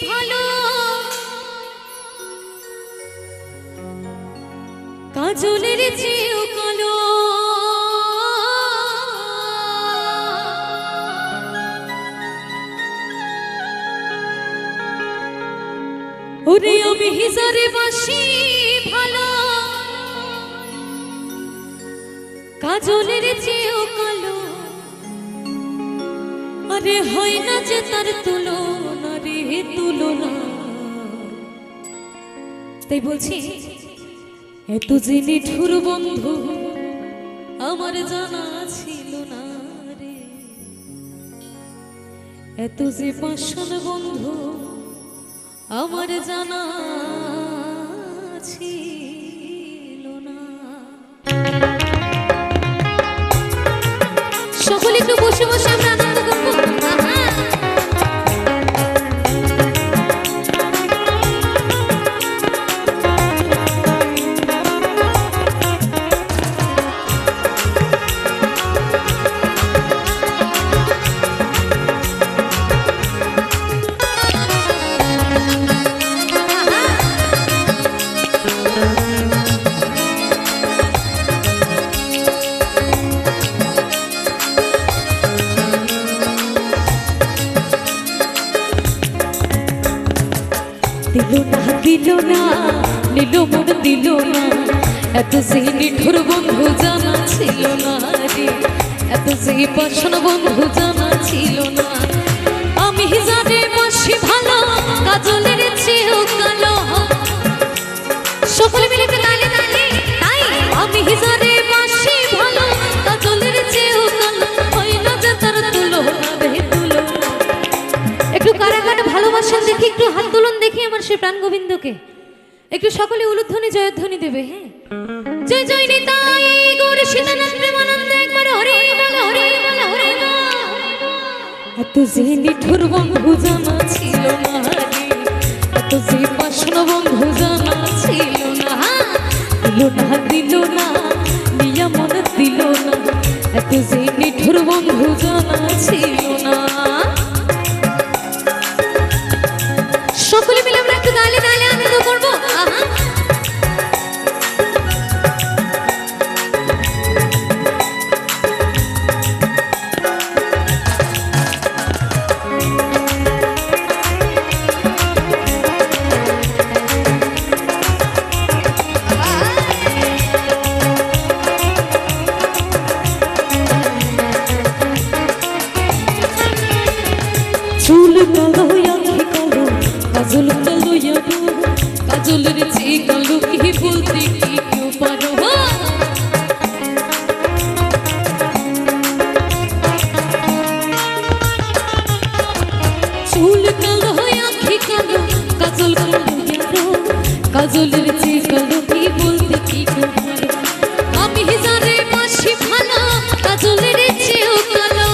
ভালো কাজলের চেয়েও কালো ওরে আমি হিজারে বাসি ভালো কাজলের চেয়েও কালো আরে হয় না যে তার তুলনা রে তুলনা তাই বলছি এত যে নিঠুর বন্ধু আমার জানা ছিল না রে এত যে পাষাণ বন্ধু আমার জানা ছিল না। সকলে একটু বসে বসে আমরা আনন্দ করবো। দিল না নিল মন দিল না এত সেই নিঠুর বন্ধু জানা ছিল না রে এত সেই পাষাণ বন্ধু জানা ছিল না আমি জানে বাসি ভালো কাজলের চেয়েও কালো সকলে মিলে তালে তালে তাই আমি জানে বাসি ভালো কাজলের চেয়েও কালো হয় না যে তার তুলনা রে তুলনা একটু কারা কারা ভালোবাসেন দেখি একটু হাত তুলুন দেখি আমার সেই প্রাণ গোবিন্দকে একটু সকলে উলুধ্বনি জয়ধ্বনি দেবে হ্যাঁ জয় জয় নিতাই গৌর সীতানাথ প্রেমানন্দ একবার হরি বল হরি বল হরি বল এত যে নিঠুর বন্ধু জানা ছিল না রে এত যে পাষাণ বন্ধু জানা ছিল না দিল না নিয়া মন দিল না এত যে নিঠুর বন্ধু জানা ছিল না সকলে মিলে আমরা একটু গালে গালে আনন্দ করবো চুল কালো আঁখি কালো কাজল কালো যাবো কাজলের চেয়ে কালো কি বলতে কি কেউ পারো চুল কালো আঁখি কালো কাজল কালো যাবো কাজলের চেয়ে কালো কি বলতে কি কেউ পারো আমি জানে বাসি ভালো কাজলের চেয়েও কালো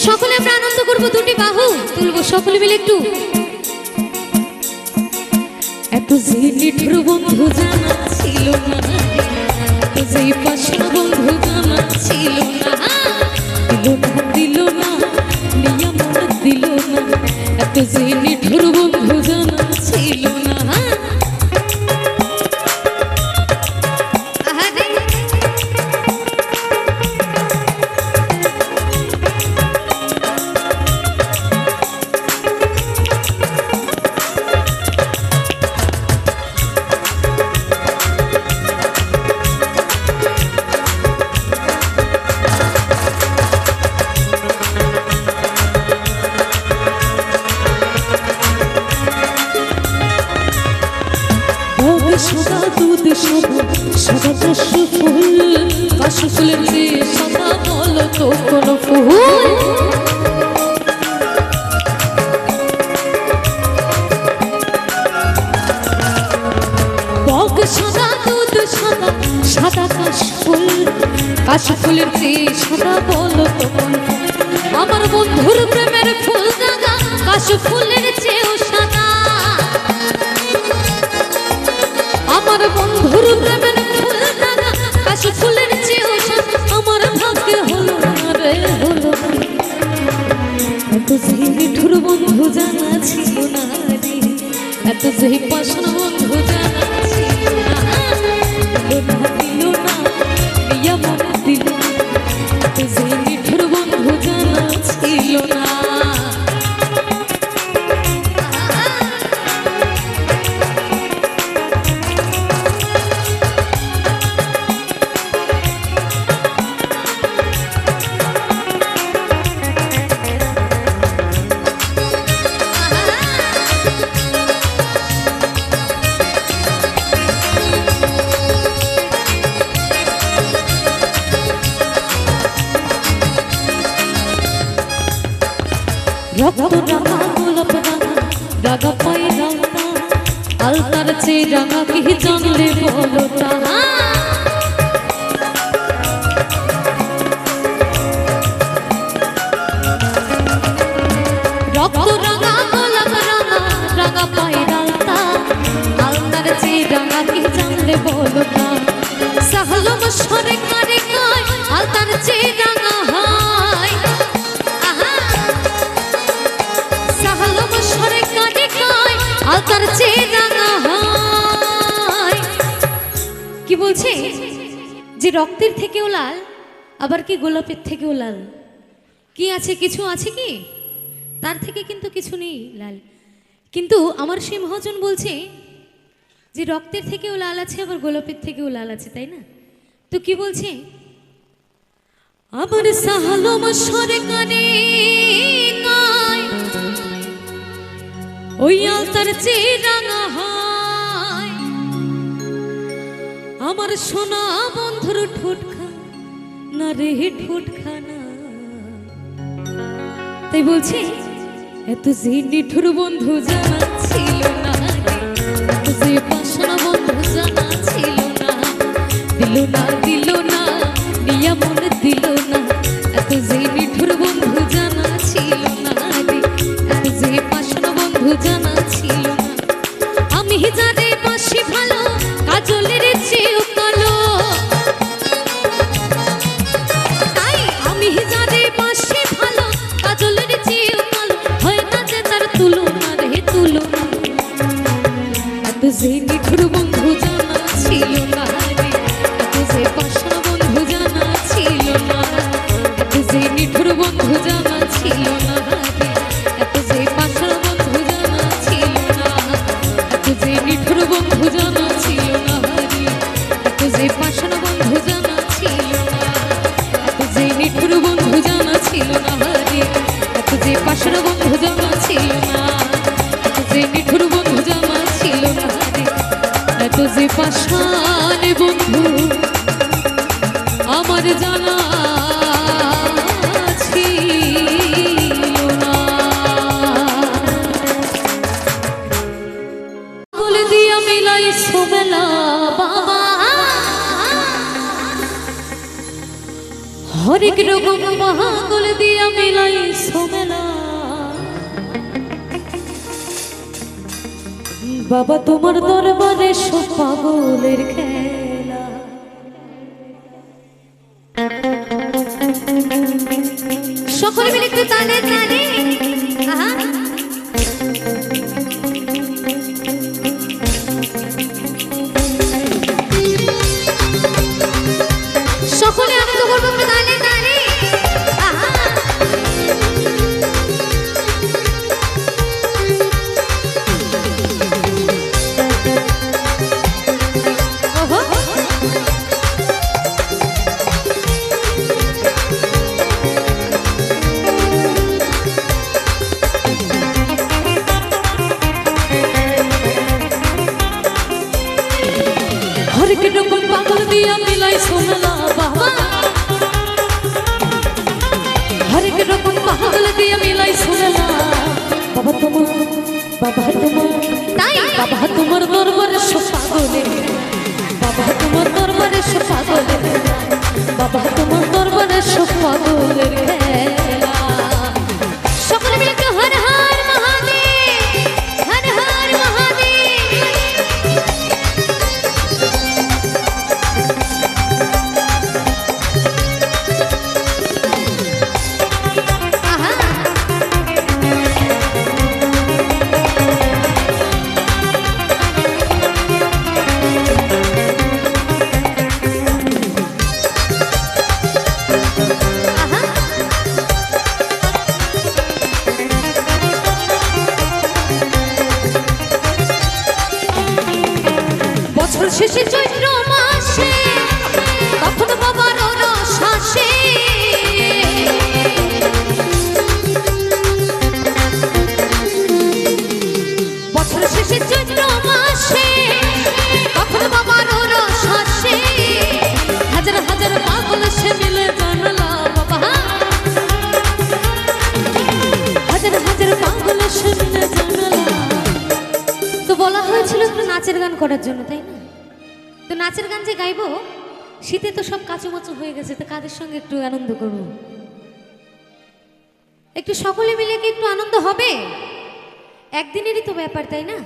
সকলে আমরা আনন্দ করবো দুটি বাহু তুলবো সকলে মিলে একটু এত যে নিঠুর বন্ধু জানা ছিল না এত যে পাষাণ বন্ধু জানা ছিল না দিল না নিয়া মন দিল না এত যে নিঠুর বন্ধু জানা ছিল না সাদা দুধ সাদা কাশ ফুল কাশ ফুলের চেয়ে সাদা বলো তো কোন ফুল বক সাদা দুধ সাদা কাশ ফুলের চেয়ে সাদা বলো তো কোন আমার বন্ধুর প্রেমের ফুল দাগা কাশ ফুলের চেয়েও সাদা আমার আমার বন্ধুর প্রেমের ফুল দানা কাশ ফুলের চেয়েও সাত আমার ভাগ্যে হলো না রে হলো না। এত যে মিঠুর বন্ধু জানা ছিল না রে, এত যে পাশান বন্ধু জানা ছিল না। দিল না ইয়া মন দিল, এত যে মিঠুর বন্ধু জানা ছিল না। রক্ত রাঙা গোলাপ রাঙা রাঙা পাই রাঙা আলতার চেয়ে রাঙা কি জানলে বলো তা। রক্ত রাঙা গোলাপ রাঙা রাঙা পাই রাঙা আলতার চেয়ে রাঙা কি জানলে বলো তা। সাহলম সরে কারে কায় আলতার চেয়ে রাঙা হয়, আলতার চেয়ে রাঙা হয়। কি বলছে যে রক্তের থেকেও লাল, আবার কি গোলাপের থেকেও লাল। কি আছে, কিছু আছে কি? তার থেকে কিন্তু কিছু নেই লাল। কিন্তু আমার সেই মহাজন বলছে যে রক্তের থেকেও লাল আছে, আবার গোলাপের থেকেও লাল আছে, তাই না? তো কি বলছে, আমার সাহালম সরে কানে কায় ওই আলতার চেয়ে রাঙা হয়, আমার সোনা বন্ধুর ঠোঁটখা না রে ঠোঁটখানা। তাই বলছে এত যে নিঠুর বন্ধু জানা ছিল না, এত যে পাশানা বন্ধু জানা ছিল না। দিল না দিল না নিয়া মন দিল না, এত যে নিঠুর বন্ধু জানা ছিল না রে, এত যে পাশানা বন্ধু জানা ছিল না। আমি যারে বাসি ভালো কাজলের চেয়েও কালো, তাই আমি যারে বাসি ভালো কাজলের চেয়েও কালো, হয় না যে তার তুলনা রে তুলনা। এত যে নিঠুর বন্ধু জানা ছিল না রে, এত যে পাশানা বন্ধু জানা ছিল না, এত যে নিঠুর বন্ধু জানা ছিল না রে, এত যে পাশানা বন্ধু জানা ছিল না, এত যে নিঠুর বন্ধু জানা ছিল না রে, এত যে পাশানা বন্ধু জানা ছিল না, এত যে নিঠুর বন্ধু জানা ছিল না রে, এত যে পাশানা বন্ধু জানা ছিল না, এত যে নিঠুর বন্ধু জানা ছিল না রে, এত যে পাশান বন্ধু আমার জানা ছিল না। বলে দিয়া মিলাই সোবেলা বাবা হরেক রকম পাগল দিয়া মিলাই সোবেলা বাবা, তোমার দরবারে সব পাগলের খেলা। সকলে মিলে একটু তালে তালে সকলে আনন্দ করবো একটু তালে তালে। হরেক রকম পাগল দিয়া মিলাই সোমেলা বাবা, হরেক রকম পাগল দিয়া মিলাই সোমেলা বাবা। তোমার বাবা তোমার তাই বাবা, তোমার দরবারে সব পাগলের বাবা, তোমার দরবারে সব পাগলের বাবা, তোমার দরবারে সব পাগলের খেলা। সকলে মিলে হর হর মহাদেব, হর হর মহাদেব। শেষে চৈত্র মাসে তখন বাবার রস আসে, বছর শেষে চৈত্র মাসে তখন বাবার রস আসে, হাজার হাজার পাগল সে মিলে জানলা বাবা, হাজার হাজার পাগল সে মিলে জানলা। তো বলা হয়েছিল একটু নাচের গান করার জন্য, তাই না? তো নাচের গান যে গাইবো, শীতে তো সব কাচুমাচু হয়ে গেছে, তো কাদের সঙ্গে একটু আনন্দ করব? একটু সকলে মিলে কি একটু আনন্দ হবে? একদিনেরই তো ব্যাপার, তাই না?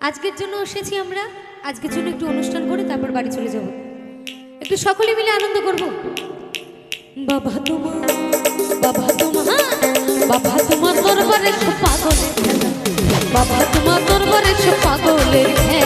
আজকের জন্য এসেছি আমরা, আজকের জন্য একটু অনুষ্ঠান করে তারপর বাড়ি চলে যাব। একটু সকলে মিলে আনন্দ করব। বাবা তোমার, বাবা তোমার, বাবা তোমার দরবারে সব পাগলের খেলা, বাবা তোমার দরবারে সব পাগলের খেলা।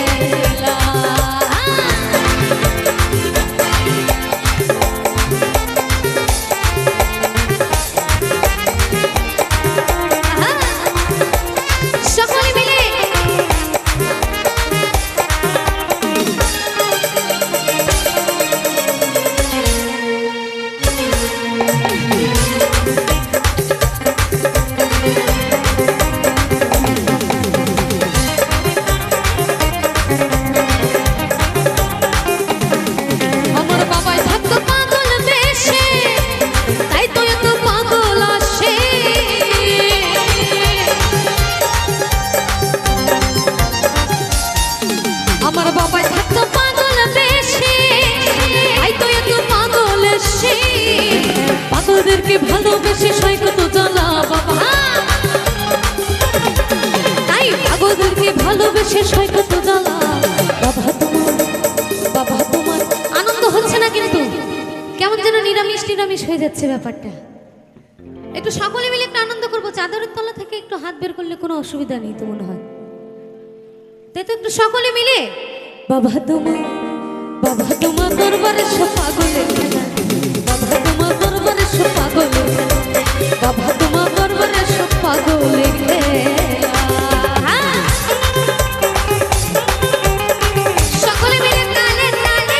আমার বাবাই থাকতো পাগল বেশি, তাই তো এত পাগল এসে, পাগলদেরকে ভালোবেসে সৈকত জ্বালা বাবা, তাই পাগলদেরকে ভালোবেসে সৈকত জ্বালা। বাবা তোমার, বাবা তোমার আনন্দ হচ্ছে না কিন্তু, কেমন যেন নিরামিষ নিরামিষ হয়ে যাচ্ছে ব্যাপারটা। একটু সকলে মিলে একটু আনন্দ করবো। চাদরের তলা থেকে একটু হাত বের করলে কোনো অসুবিধা নেই তো মনে হয়, তাই তো একটু সকলে মিলে বাবা তোমার, বাবা তোমার দরবারে সব পাগলের খেলা, বাবা তোমার দরবারে সব পাগলের খেলা, বাবা তোমার দরবারে সব পাগলের খেলা। সকলে মিলে তালে তালে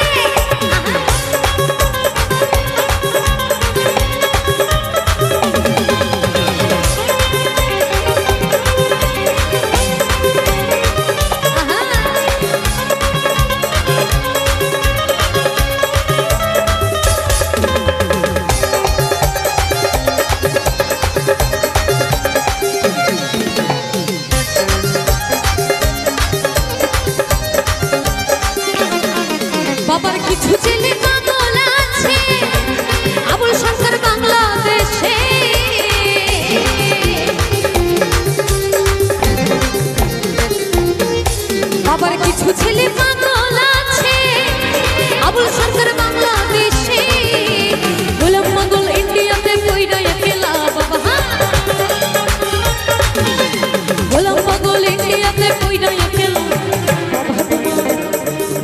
বাবার কিছু ছেলে পাগল আছে আবুল সরকার বাংলাদেশে, বাবার কিছু ছেলে পাগল আছে আবুল সরকার বাংলাদেশে, গোলাম পাগল ইন্ডিয়াতে কইরা খেলা বাবা, গোলাম পাগল ইন্ডিয়াতে কইরা খেলা।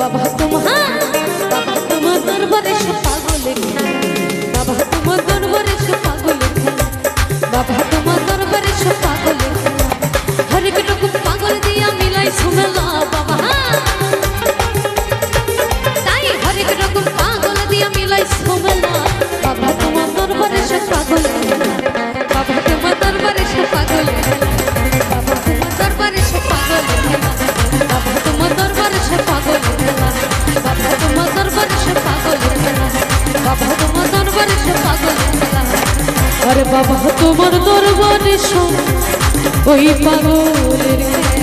বাবা তোমার, বাবা তোমার দরবারে সব পাগলের খেলা, বাবা তোমার দরবারে সব পাগলের খেলা, বাবা তোমার দরবারে সব পাগলের খেলা। হরেক রকম পাগল দিয়া মিলাই সুমেলা বাবা, তাই হরেক রকম পাগল দিয়া মিলাই সুমেলা। বাবা তোমার দরবারে সব পাগলের খেলা, বাবা তোমার দরবারে সব পাগলের খেলা, বাবা তোমার দরবারে সব পাগলের খেলা, বাবা তোমার দরবারে সব পাগলের খেলা, বাবা তোমার দরবারে সব পাগলের খেলা, বাবা তোমার দরবারে সব পাগলের খেলা। আরে বাবা তোমার দরবারে সব ওই পাগলের খেলা।